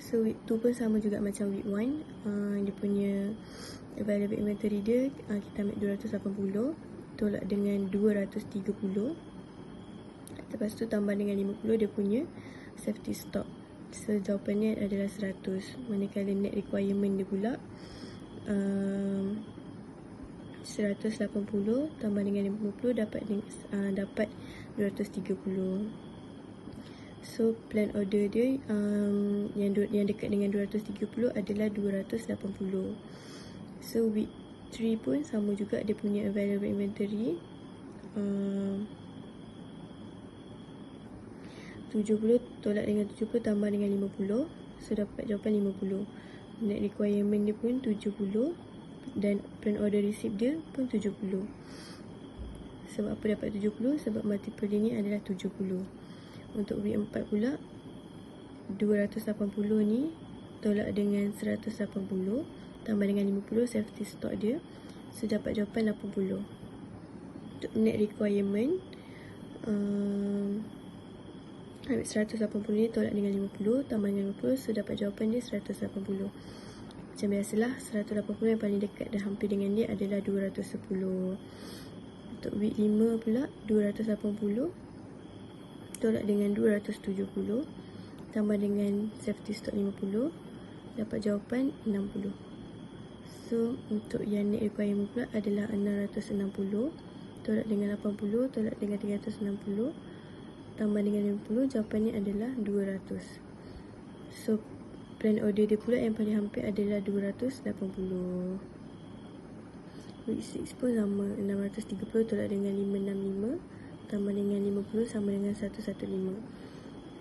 So week 2 pun sama juga macam week 1. Dia punya available inventory dia, kita ambil 280 tolak dengan 230. Lepas tu tambah dengan 50 dia punya safety stock. So jawapannya adalah 100. Manakala net requirement dia pula 180 tambah dengan 50 dapat 230. So plan order dia yang dekat dengan 230 adalah 280. So week 3 pun sama juga, dia punya available inventory 70 tolak dengan 70 tambah dengan 50. So dapat jawapan 50. Net requirement dia pun 70 dan plan order receipt dia pun 70. Sebab apa dapat 70? Sebab multiple dia ni adalah 70. Untuk week 4 pula 280 ni tolak dengan 180 tambah dengan 50 safety stock dia. So dapat jawapan 80. Untuk net requirement 180 ni tolak dengan 50 tambah dengan 50. So dapat jawapan dia 180. Macam biasalah 180 yang paling dekat dan hampir dengan dia adalah 210. Untuk week 5 pula 280 tolak dengan 270 tambah dengan safety stock 50 dapat jawapan 60. So untuk yang net requirement pula adalah 660 tolak dengan 80 tolak dengan 360 tambah dengan 50 jawapannya adalah 200. So plan order dia pula yang paling hampir adalah 280. Week 6 pun sama, 630 tolak dengan 565 tambah dengan 50 sama dengan 115.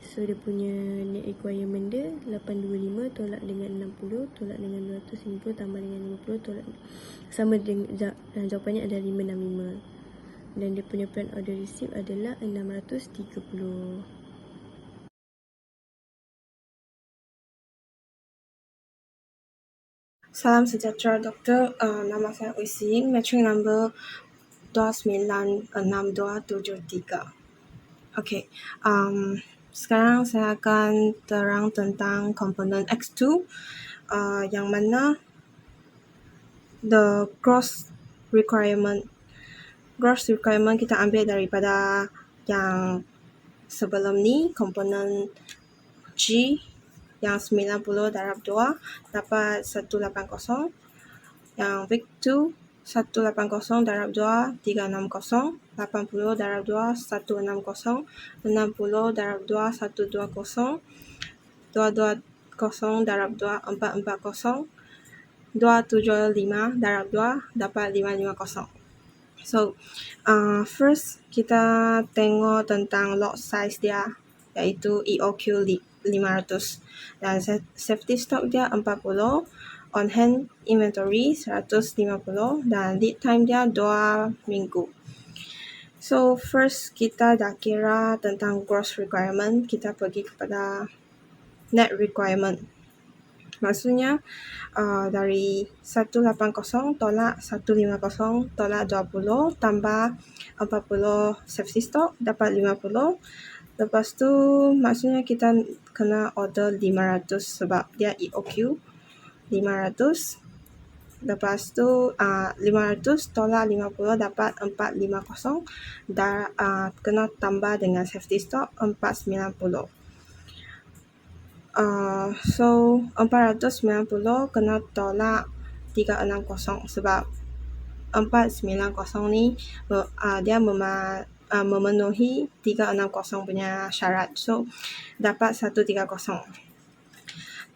So dia punya net requirement dia 825 tolak dengan 60 tolak dengan 250 tambah dengan 50 tolak sama dengan jawapannya adalah 565. Dan dia punya plan order receipt adalah 630. Salam sejahtera doktor, nama saya Uisin, matching number 296273. Okey, sekarang saya akan terang tentang komponen X2 yang mana the gross requirement kita ambil daripada yang sebelum ni, komponen G yang 90 darab 2 dapat 180. Yang week 2 180 darab 2 360, 80 darab 2 160, 60 darab 2 120, 220 darab 2 440, 275 darab 2 dapat 550. So first kita tengok tentang lot size dia, iaitu EOQ 500 dan safety stock dia 40, on hand inventory 150 dan lead time dia 2 minggu. So first kita dah kira tentang gross requirement, kita pergi kepada net requirement. Maksudnya dari 180 tolak 150 tolak 20 tambah 40 safety stock dapat 50. Lepas tu maksudnya kita kena order 500 sebab dia EOQ 500. Lepas tu 500 tolak 50 dapat 450 dan kena tambah dengan safety stock 490. So 490 kena tolak 360 sebab 490 ni dia memenuhi 360 punya syarat. So dapat 130.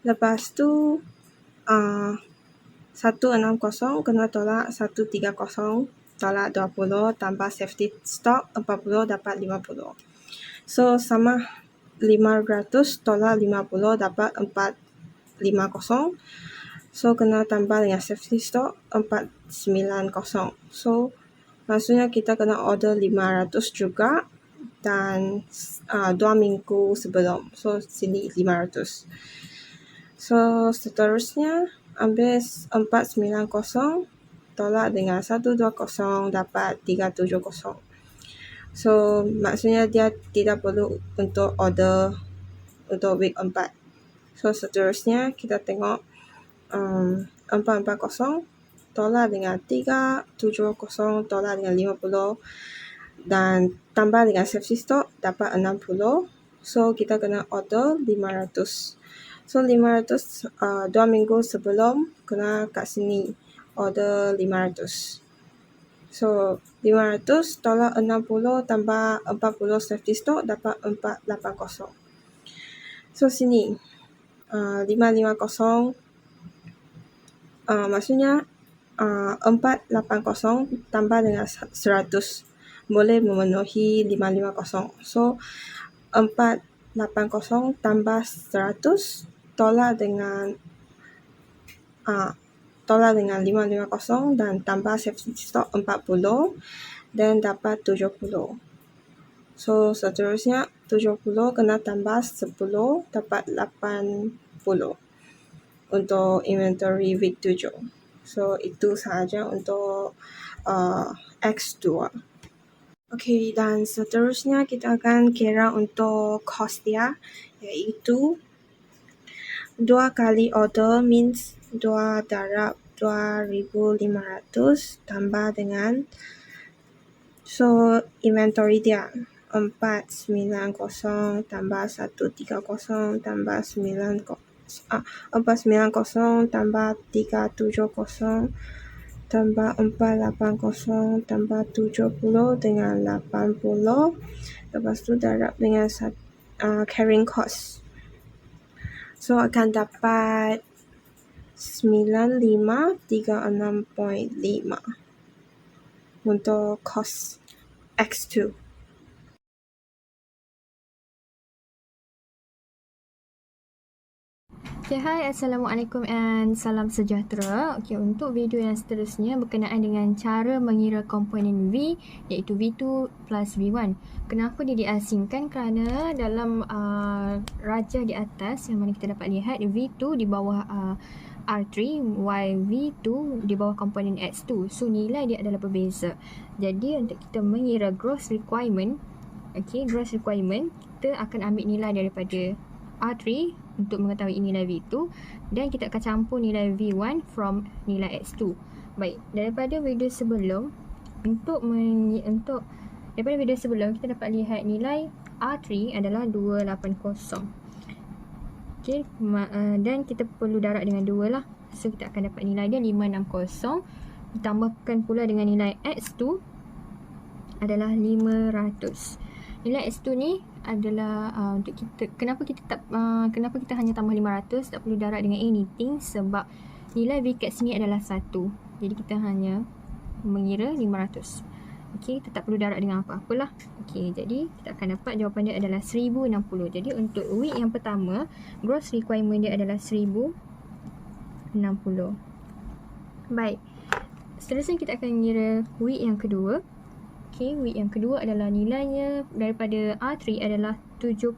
Lepas tu 160 kena tolak 130 tolak 20 tambah safety stock 40 dapat 50. So sama 500 tolak 50 dapat 450. So kena tambah dengan safety stock 490. So maksudnya kita kena order 500 juga dan 2 minggu sebelum. So sini 500. So seterusnya ambil 490 tolak dengan 120 dapat 370. So maksudnya dia tidak perlu untuk order untuk week 4. So seterusnya kita tengok 440 tolak dengan 370 tolak dengan 50 dan tambah dengan safety stock dapat 60. So kita kena order 500. So 500 2 minggu sebelum kena kat sini order 500. So 500 tolak 60 tambah 40 safety stock dapat 480. So sini 550 maksudnya 480 tambah dengan 100 boleh memenuhi 550. So 480 tambah 100 tolak dengan 550 dan tambah safety stock 40 dan dapat 70. So seterusnya 70 kena tambah 10 dapat 80 untuk inventory week 7. So itu sahaja untuk X2. Okay, dan seterusnya kita akan kira untuk cost dia, iaitu 2 kali order means 2 darab 2,500 tambah dengan so inventory dia 490 tambah 130 tambah 490 tambah 370 tambah 480 tambah 70 dengan 80. Lepas tu darab dengan carrying cost. So akan dapat 9536.5 untuk cost X2. Okay, hai, Assalamualaikum and salam sejahtera. Okay, untuk video yang seterusnya berkenaan dengan cara mengira komponen V, iaitu V2 plus V1. Kenapa dia diasingkan? Kerana dalam rajah di atas yang mana kita dapat lihat V2 di bawah R3 while V2 di bawah komponen X2. So nilai dia adalah berbeza. Jadi untuk kita mengira gross requirement, gross requirement, kita akan ambil nilai daripada R3 untuk mengetahui nilai V2 dan kita akan campur nilai V1 from nilai X2. Baik, daripada video sebelum kita dapat lihat nilai R3 adalah 280. Okey, dan kita perlu darab dengan 2 lah. So kita akan dapat nilai dia 560 ditambahkan pula dengan nilai X2 adalah 500. Nilai X2 ni adalah untuk kita, kenapa kita hanya tambah 500, tak perlu darab dengan anything sebab nilai V kat sini adalah 1. Jadi kita hanya mengira 500. Okey, kita tak perlu darab dengan apa-apalah. Okey, jadi kita akan dapat jawapan dia adalah 1060. Jadi untuk week yang pertama, gross requirement dia adalah 1060. Baik. Seterusnya kita akan mengira week yang kedua. Okey, week yang kedua adalah nilainya daripada R3 adalah 70.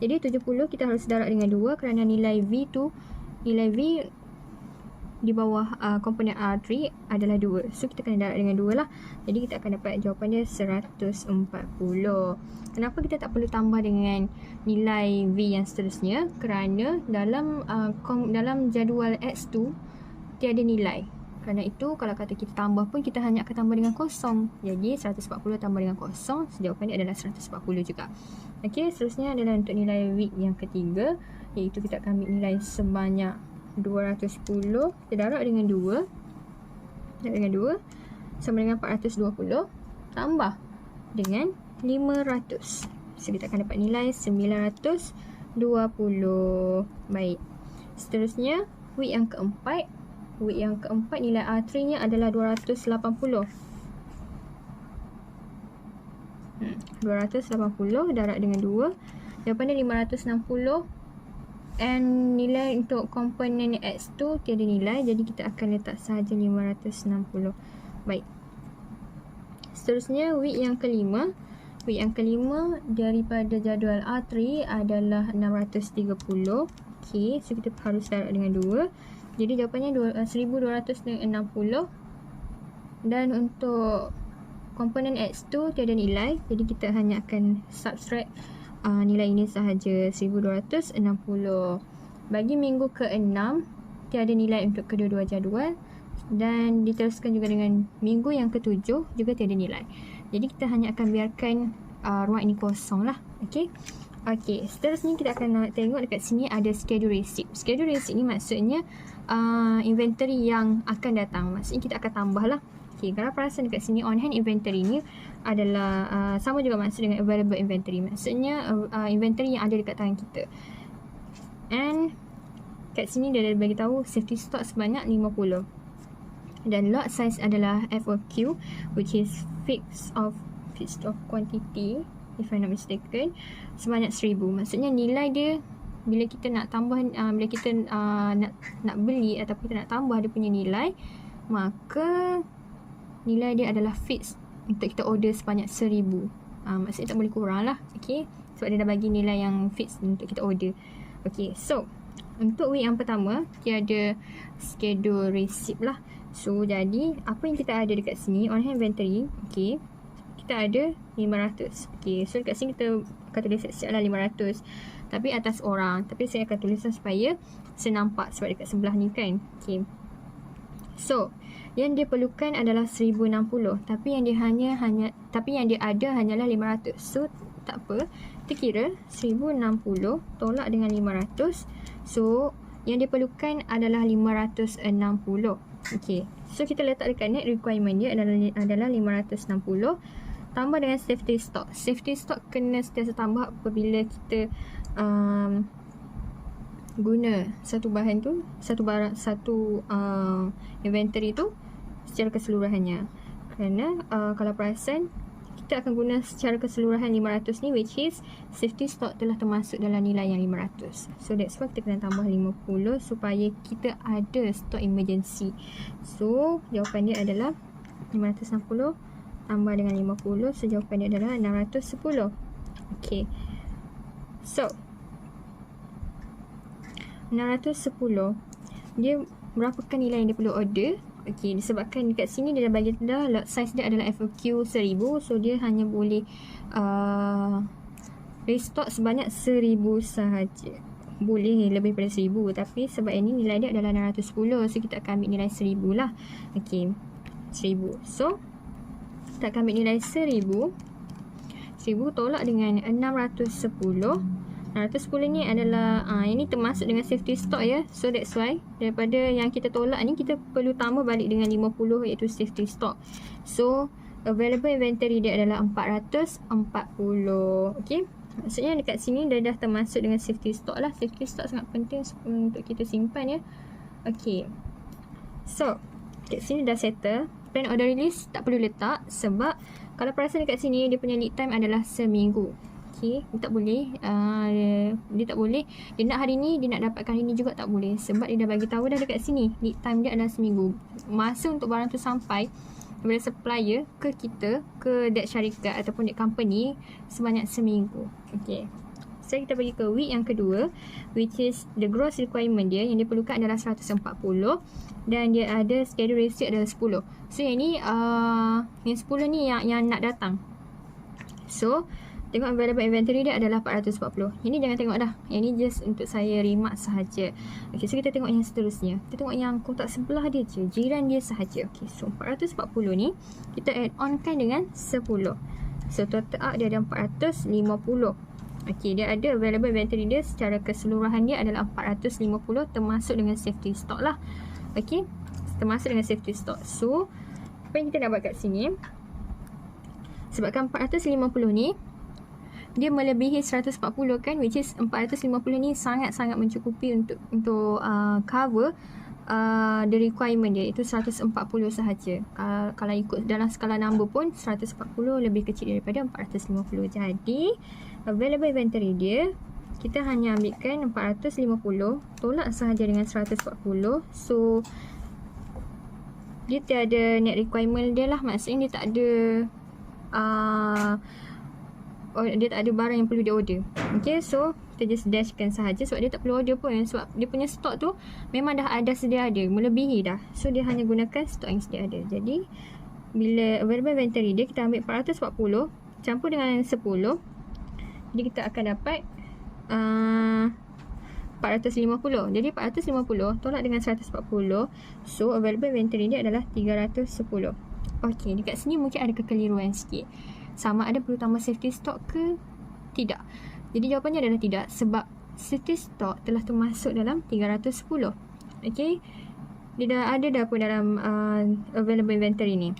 Jadi 70 kita harus darab dengan 2 kerana nilai V di bawah komponen R3 adalah 2. So kita kena darab dengan 2 lah. Jadi kita akan dapat jawapan dia 140. Kenapa kita tak perlu tambah dengan nilai V yang seterusnya? Kerana dalam jadual X2 tiada nilai. Kerana itu kalau kata kita tambah pun kita hanya akan tambah dengan kosong. Jadi 140 tambah dengan kosong, jawapan dia adalah 140 juga. Okey, seterusnya adalah untuk nilai week yang ketiga, iaitu kita akan ambil nilai sebanyak 210. Kita darab dengan 2. Sama dengan 420 tambah dengan 500. So kita akan dapat nilai 920. Baik. Seterusnya week yang keempat. Week yang keempat nilai R3 nya adalah 280. 280 darab dengan 2. Jawapan dia 560. And nilai untuk komponen X2 tiada nilai. Jadi kita akan letak sahaja 560. Baik. Seterusnya week yang kelima. Week yang kelima daripada jadual R3 adalah 630. Okey, so kita harus darab dengan 2. Jadi jawapannya 1260. Dan untuk komponen X2 tiada nilai. Jadi kita hanya akan subtract nilai ini sahaja, 1260. Bagi minggu ke-6 tiada nilai untuk kedua-dua jadual, dan diteruskan juga dengan minggu yang ke-7 juga tiada nilai. Jadi kita hanya akan biarkan ruang ini kosong lah. Okey, seterusnya kita akan tengok dekat sini ada schedule receipt. Schedule receipt ni maksudnya inventory yang akan datang. Maksudnya kita akan tambah lah. Kalau perasan dekat sini on hand inventory ni adalah sama juga maksud dengan available inventory. Maksudnya inventory yang ada dekat tangan kita. And kat sini dia dah bagi tahu safety stock sebanyak 50. Dan lot size adalah FOQ, which is fixed of quantity, if I'm not mistaken, sebanyak 1000. Maksudnya nilai dia bila kita nak tambah, bila kita nak beli ataupun kita nak tambah dia punya nilai, maka nilai dia adalah fixed untuk kita order sebanyak 1000. Maksudnya tak boleh kurang lah. Sebab dia dah bagi nilai yang fixed untuk kita order. So untuk week yang pertama tiada schedule receipt lah. So jadi apa yang kita ada dekat sini on hand inventory, kita ada 500. So dekat sini kita akan tulis siap lah 500, tapi atas orang. Tapi saya akan tuliskan supaya senampak sebab dekat sebelah ni kan. So yang dia perlukan adalah 1060, tapi yang dia ada hanyalah 500. So tak apa, kita kira 1060 tolak dengan 500. So yang dia perlukan adalah 560. So kita letak dekat net requirement dia adalah 560 tambah dengan safety stock. Safety stock kena sentiasa tambah apabila kita guna satu bahan tu, satu inventory tu secara keseluruhannya. Kerana kalau perasan kita akan guna secara keseluruhan 500 ni, which is safety stock telah termasuk dalam nilai yang 500. So that's why kita kena tambah 50 supaya kita ada stok emergency. So jawapan dia adalah 560 tambah dengan 50. So jawapan dia adalah 610. So 610 dia berapakah nilai yang dia perlu order? Disebabkan dekat sini dia dah bagi dah lot size dia adalah FOQ 1000. So dia hanya boleh restock sebanyak 1000 sahaja. Boleh lebih daripada 1000, tapi sebab ini nilai dia adalah 610, so kita akan ambil nilai 1000 lah. 1000. So kita akan ambil nilai 1000 tolak dengan 610. 610 ni adalah ini termasuk dengan safety stock ya. So that's why daripada yang kita tolak ni kita perlu tambah balik dengan 50, iaitu safety stock. So available inventory dia adalah 440. Maksudnya dekat sini dia dah termasuk dengan safety stock lah. Safety stock sangat penting untuk kita simpan ya. So dekat sini dah settle. Plan order release tak perlu letak sebab kalau perasan dekat sini dia punya lead time adalah seminggu. Dia tak boleh dia nak hari ni, dia nak dapatkan hari ni juga tak boleh, sebab dia dah bagi tahu dah dekat sini lead time dia adalah seminggu. Masa untuk barang tu sampai daripada supplier ke kita, ke that syarikat ataupun that company sebanyak seminggu. So kita pergi ke week yang kedua, which is the gross requirement dia yang dia perlukan adalah 140 dan dia ada schedule receipt adalah 10. So yang ni yang 10 ni yang nak datang. So tengok available inventory dia adalah 440. Ini jangan tengok dah. Yang ni just untuk saya remark sahaja. So kita tengok yang seterusnya. Kita tengok yang kotak sebelah dia je, jiran dia sahaja. So 440 ni kita add on kan dengan 10. So total up dia ada 450. Dia ada available inventory dia secara keseluruhan dia adalah 450 termasuk dengan safety stock lah. Termasuk dengan safety stock. So apa yang kita nak buat kat sini, sebabkan 450 ni dia melebihi 140 kan, which is 450 ni sangat-sangat mencukupi untuk cover the requirement dia, itu 140 sahaja. Kalau ikut dalam skala number pun 140 lebih kecil daripada 450. Jadi available inventory dia kita hanya ambilkan 450 tolak sahaja dengan 140. So dia tiada net requirement dia lah. Maksudnya dia tak ada dia tak ada barang yang perlu dia order. So kita just dashkan sahaja sebab dia tak perlu order pun, sebab dia punya stok tu memang dah ada sedia ada, melebihi dah. So dia hanya gunakan stok yang sedia ada. Jadi bila available inventory dia kita ambil 440 campur dengan 10, jadi kita akan dapat 450. Jadi 450 tolak dengan 140. So available inventory dia adalah 310. Okey, dekat sini mungkin ada kekeliruan sikit. Sama ada perlu tambah safety stock ke tidak. Jadi jawapannya adalah tidak, sebab safety stock telah termasuk dalam 310. Okey. Dia dah ada dah pun dalam available inventory ni.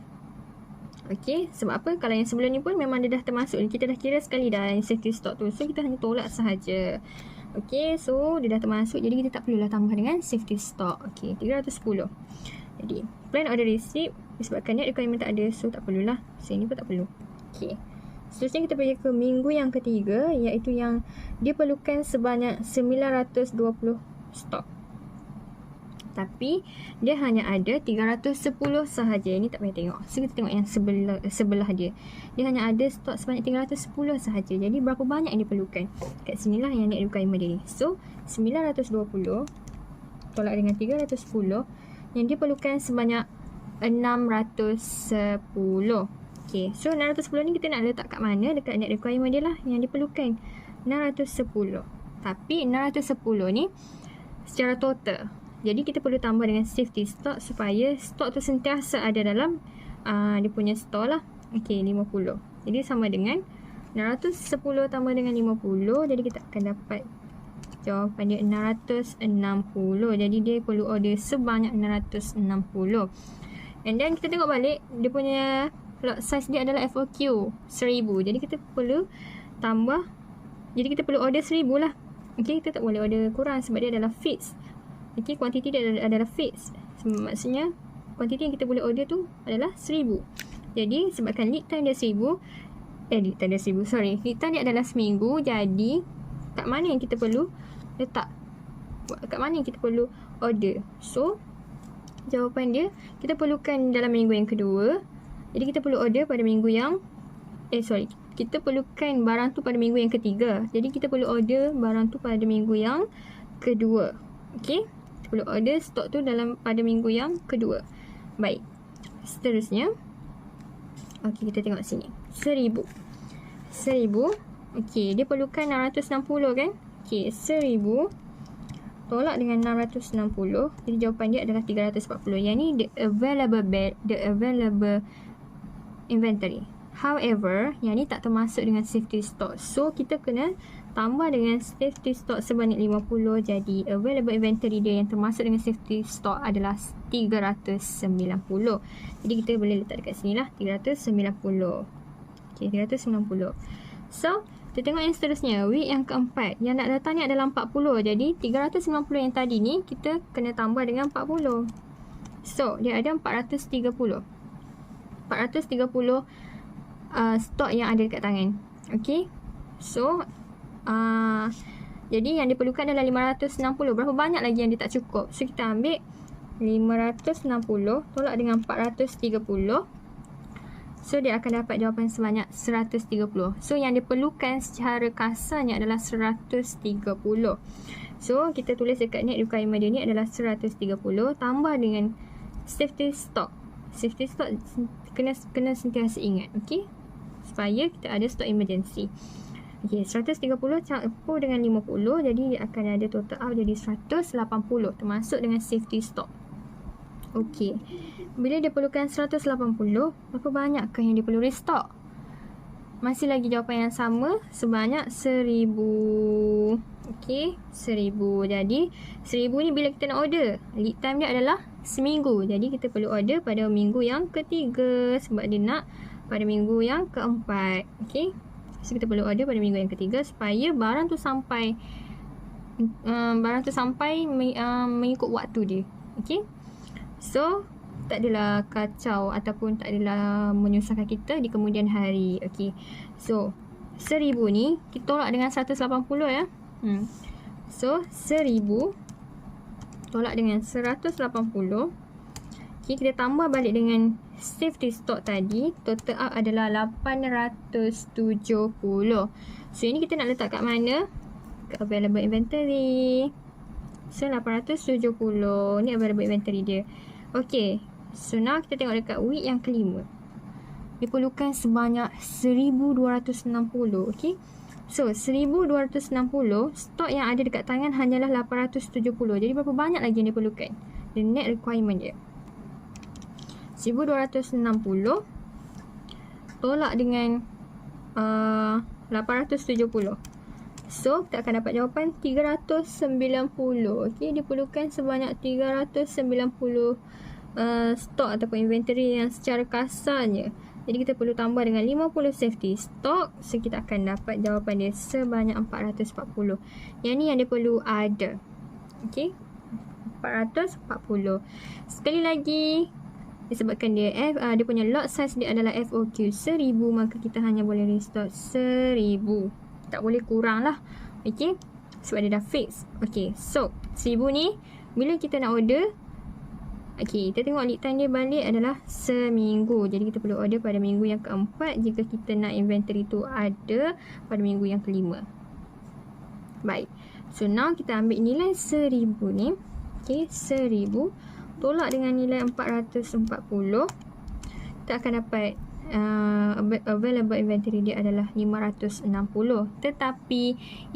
Okey, sebab apa? Kalau yang sebelum ni pun memang dia dah termasuk. Kita dah kira sekali dah yang safety stock tu. So kita hanya tolak sahaja. Okey, so dia dah termasuk, jadi kita tak perlulah tambah dengan safety stock. Okey, 310. Jadi plan order receipt disebabkan net requirement tak ada, so tak perlulah. So ini pun tak perlu. Okey. Seterusnya kita pergi ke minggu yang ketiga, iaitu yang diperlukan sebanyak 920 stok. Tapi dia hanya ada 310 sahaja. Ini tak payah tengok. So kita tengok yang sebelah dia. Dia hanya ada stok sebanyak 310 sahaja. Jadi berapa banyak yang diperlukan? Kat sinilah yang net requirement dia ni. So 920 tolak dengan 310, yang diperlukan sebanyak 610. Okay, so 610 ni kita nak letak kat mana? Dekat net requirement dia lah yang diperlukan, 610. Tapi 610 ni secara total. Jadi kita perlu tambah dengan safety stock supaya stok tu sentiasa ada dalam dia punya store lah. Okay, 50. Jadi sama dengan 610 tambah dengan 50. Jadi kita akan dapat jawapan dia 660. Jadi dia perlu order sebanyak 660. And then kita tengok balik, dia punya lot size dia adalah FOQ 1000. Jadi kita perlu tambah. Jadi kita perlu order 1000 lah. Okay, kita tak boleh order kurang sebab dia adalah fixed. Okay, kuantiti dia adalah fixed. Maksudnya kuantiti yang kita boleh order tu adalah 1000. Jadi sebabkan lead time dia 1000, lead time dia 1000, sorry, lead time dia adalah seminggu. Jadi kat mana yang kita perlu letak, kat mana yang kita perlu order? So jawapan dia, kita perlukan dalam minggu yang kedua. Jadi kita perlu order pada minggu yang kita perlukan barang tu pada minggu yang ketiga. Jadi kita perlu order barang tu pada minggu yang kedua. Okay, kita perlu order stok tu pada minggu yang kedua. Baik, seterusnya, okay, kita tengok sini 1000. Okay, dia perlukan 660 kan. Okay, 1000 tolak dengan 660. Jadi jawapan dia adalah 340. Yang ni the available inventory. However, yang ni tak termasuk dengan safety stock. So kita kena tambah dengan safety stock sebanyak 50. Jadi available inventory dia yang termasuk dengan safety stock adalah 390. Jadi kita boleh letak dekat sini lah, 390. Okay, 390. So kita tengok yang seterusnya, week yang keempat. Yang nak datang ni adalah 40. Jadi 390 yang tadi ni kita kena tambah dengan 40. So dia ada 430 stok yang ada dekat tangan. Okay, so jadi yang diperlukan adalah 560. Berapa banyak lagi yang dia tak cukup? So kita ambil 560 tolak dengan 430. So dia akan dapat jawapan sebanyak 130. So yang diperlukan secara kasarnya adalah 130. So kita tulis dekat net requirement dia ni adalah 130 tambah dengan safety stock. Safety stock kena sentiasa ingat, okey, supaya kita ada stok emergency. Okey, 130 campur dengan 50, jadi dia akan ada total out jadi 180 termasuk dengan safety stock. Okey, bila dia perlukan 180, berapa banyakkah yang dia perlu restock? Masih lagi jawapan yang sama, sebanyak 1000. Okey, 1000. Jadi 1000 ni bila kita nak order, lead time dia adalah seminggu. Jadi kita perlu order pada minggu yang ketiga sebab dia nak pada minggu yang keempat. Okey, so kita perlu order pada minggu yang ketiga supaya barang tu sampai mengikut waktu dia. Okey, so tak adalah kacau ataupun tak adalah menyusahkan kita di kemudian hari. Okey, so 1000 ni kita tolak dengan 180 ya. So 1000 tolak dengan 180. Okay, kita tambah balik dengan safety stock tadi. Total up adalah 870. So ini kita nak letak kat mana? Kat available inventory. So 870 ni available inventory dia. Okay, so now kita tengok dekat week yang kelima. Diperlukan sebanyak 1260. Okay, So 1260, stok yang ada dekat tangan hanyalah 870. Jadi berapa banyak lagi yang diperlukan? The net requirement dia 1260 tolak dengan 870. So kita akan dapat jawapan 390. Okay, diperlukan sebanyak 390 stok ataupun inventory yang secara kasarnya. Jadi kita perlu tambah dengan 50 safety stock. So kita akan dapat jawapan dia sebanyak 440. Yang ni yang dia perlu ada. Okay, 440. Sekali lagi, disebabkan dia dia punya lot size dia adalah FOQ 1000, maka kita hanya boleh restock 1000. Tak boleh kurang lah. Okay, sebab dia dah fix. Okay, so 1000 ni bila kita nak order, okay, kita tengok lead time dia balik adalah seminggu. Jadi kita perlu order pada minggu yang keempat jika kita nak inventory tu ada pada minggu yang kelima. Baik, so now kita ambil nilai 1000 ni. Okay, 1000 tolak dengan nilai 440, kita akan dapat available inventory dia adalah 560. Tetapi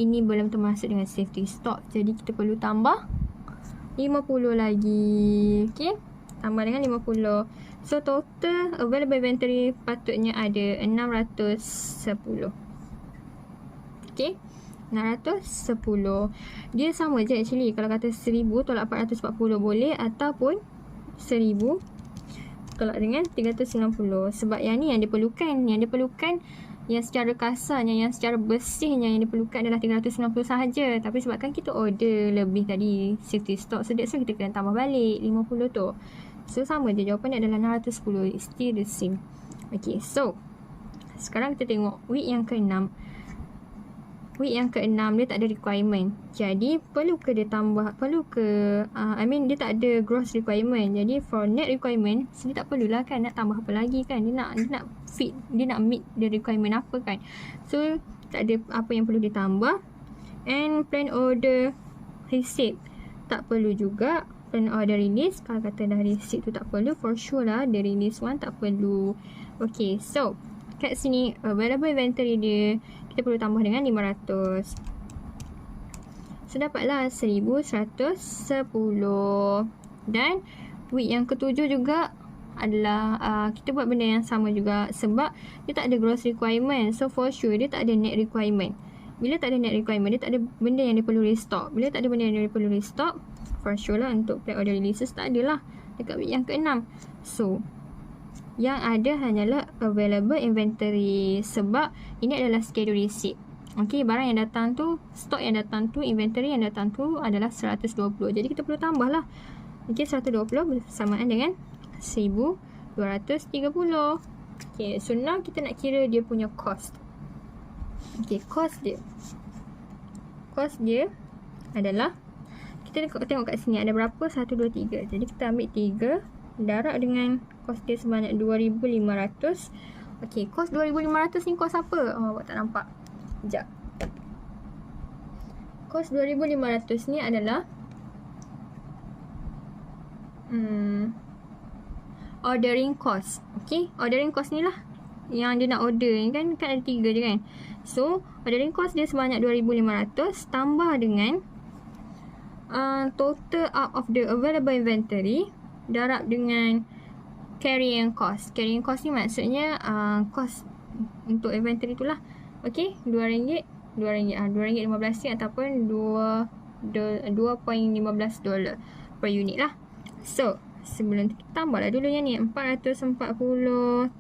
ini belum termasuk dengan safety stock. Jadi kita perlu tambah 50 lagi. Okay, tambah dengan 50. So total available inventory patutnya ada 610. Okay, 610. Dia sama je actually. Kalau kata 1000 tolak 440 boleh, ataupun 1000 tolak dengan 390. Sebab yang ni yang diperlukan. Yang diperlukan yang secara kasarnya, yang secara bersihnya yang diperlukan adalah 390 sahaja. Tapi sebabkan kita order lebih tadi safety stock, so that's why kita kena tambah balik 50 tu. So sama je, jawapan dia adalah 610. It's still the same. Okay, so sekarang kita tengok week yang ke-6. Week yang ke-6 dia tak ada requirement. Jadi perlu ke dia tambah, perlu ke dia tak ada gross requirement. Jadi for net requirement, so dia tak perlulah kan nak tambah apa lagi kan. Dia nak fit, dia nak meet the requirement apa kan. So tak ada apa yang perlu ditambah. And plan order receipt tak perlu juga. Plan order release, kalau kata dah receipt tu tak perlu, for sure lah the release one tak perlu. Okay, so kat sini available inventory dia kita perlu tambah dengan 500. So dapatlah 1110. Dan week yang ke-7 juga adalah kita buat benda yang sama juga, sebab dia tak ada gross requirement. So for sure dia tak ada net requirement. Bila tak ada net requirement, dia tak ada benda yang dia perlu restock. Bila tak ada benda yang dia perlu restock, for sure lah untuk plan order releases tak ada lah dekat week yang ke-6. So yang ada hanyalah available inventory, sebab ini adalah schedule receipt. Okay, barang yang datang tu, stok yang datang tu, inventory yang datang tu adalah 120. Jadi kita perlu tambah lah. Okay, 120 bersamaan dengan 1230. Okay, so now kita nak kira dia punya cost. Okay, cost dia adalah, kita tengok kat sini ada berapa, 1, 2, 3. Jadi kita ambil 3 darab dengan kos dia sebanyak 2,500. Okay, kos 2,500 ni kos apa? Oh, awak tak nampak. Sekejap. Kos 2,500 ni adalah ordering cost. Okay, ordering cost ni lah yang dia nak order ni kan ada 3 je kan. So ordering cost dia sebanyak 2,500 tambah dengan total out of the available inventory darab dengan carrying cost. Carrying cost ni maksudnya cost untuk inventory tu lah. Okay, RM2 RM2.15 ataupun $2.15 per unit lah. So sebelum tu kita tambah lah dulu yang ni, 440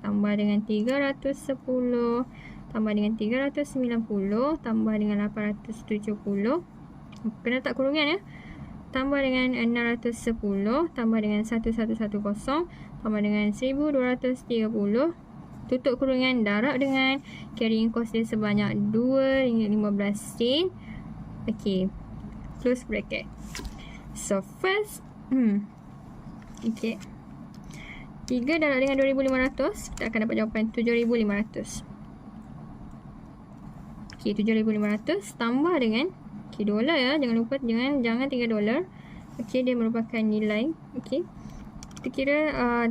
tambah dengan 310 tambah dengan 390 tambah dengan 870, kena tak kurungan ya, tambah dengan 610 tambah dengan 1110 tambah dengan 1230, tutup kurungan, darab dengan carrying cost dia sebanyak RM2.15. Okay, close bracket. So first okay, 3 darab dengan 2,500, kita akan dapat jawapan 7,500. Okay, 7,500 tambah dengan dolar ya, jangan lupa, jangan $3. Okay, dia merupakan nilai. Okay, kita kira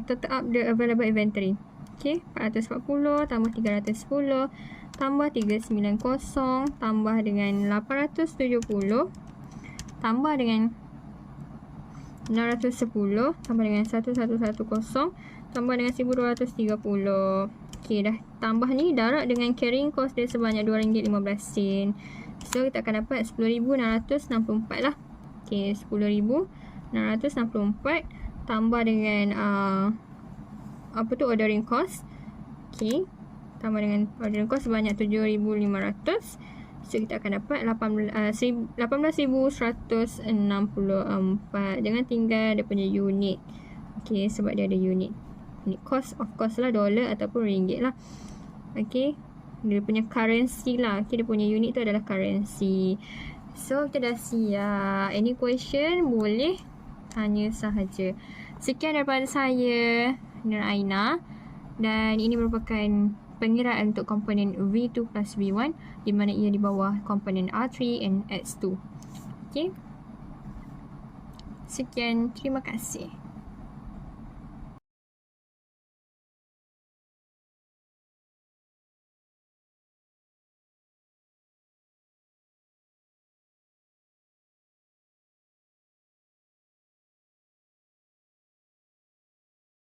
total up the available inventory. Okey, 440 tambah 310 tambah 390 tambah dengan 870 tambah dengan 610 tambah dengan 1110 tambah dengan 1230. Okey, dah tambah ni darab dengan carrying cost dia sebanyak RM2.15. So kita akan dapat 10,664 lah. Okey, 10,664 tambah dengan ordering cost. Okey, tambah dengan ordering cost sebanyak 7,500. So kita akan dapat 18,164 dengan tinggal dia punya unit. Okey, sebab dia ada unit. Unit cost of course lah dolar ataupun ringgit lah. Okey, dia punya currency lah. Okey, dia punya unit tu adalah currency. So kita dah siap. Any question boleh tanya sahaja. Sekian daripada saya, Nur Aina, dan ini merupakan pengiraan untuk komponen V2 plus V1 di mana ia di bawah komponen R3 and X2. Okey. Sekian, terima kasih.